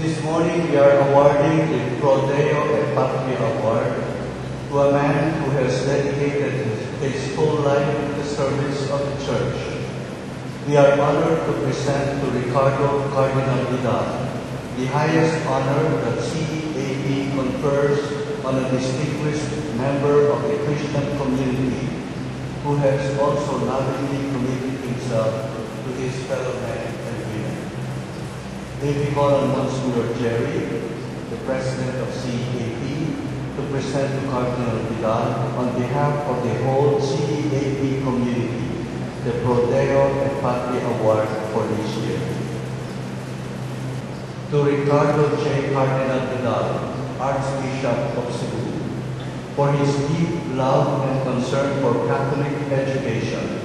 This morning we are awarding the Pro Deo et Patria Award to a man who has dedicated his whole life to the service of the Church. We are honored to present to Ricardo Cardinal Vidal the highest honor that CEAP confers on a distinguished member of the Christian community who has also lovingly committed himself to his fellow men and women. May we call on Monsignor Jerry, the President of CEAP, to present to Cardinal Vidal on behalf of the whole CEAP community the Pro Deo et Patria Award for this year. To Ricardo J. Cardinal Vidal, Archbishop of Cebu, for his deep love and concern for Catholic education,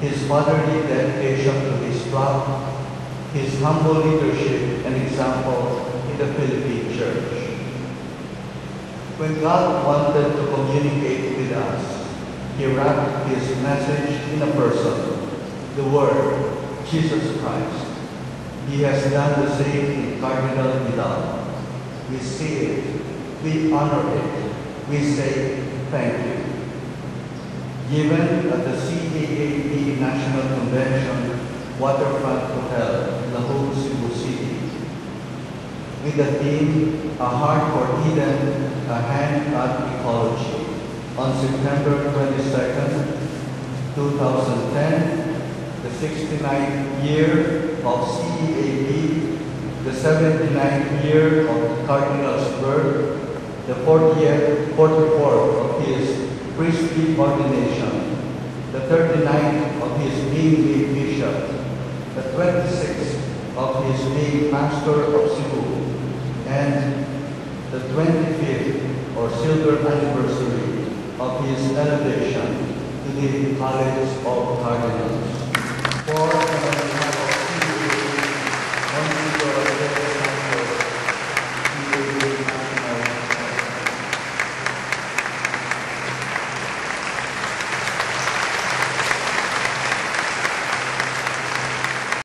his fatherly dedication to his flock, his humble leadership and example in the Philippine Church. When God wanted to communicate with us, He wrapped His message in a person, the Word, Jesus Christ. He has done the same in Cardinal Vidal. We see it, we honor it, we say thank you. Given at the CEAP National Convention, Waterfront Hotel, Lahore, Cebu City, with the theme, A Heart for Eden, A Hand at Ecology, on September 22nd, 2010, the 69th year of CEAP, the 79th year of the Cardinal's birth, the 44th of his priestly ordination, the 39th of his being made bishop, the 26th of his being pastor of Cebu, and the 25th or silver anniversary of his elevation to the College of Cardinals. For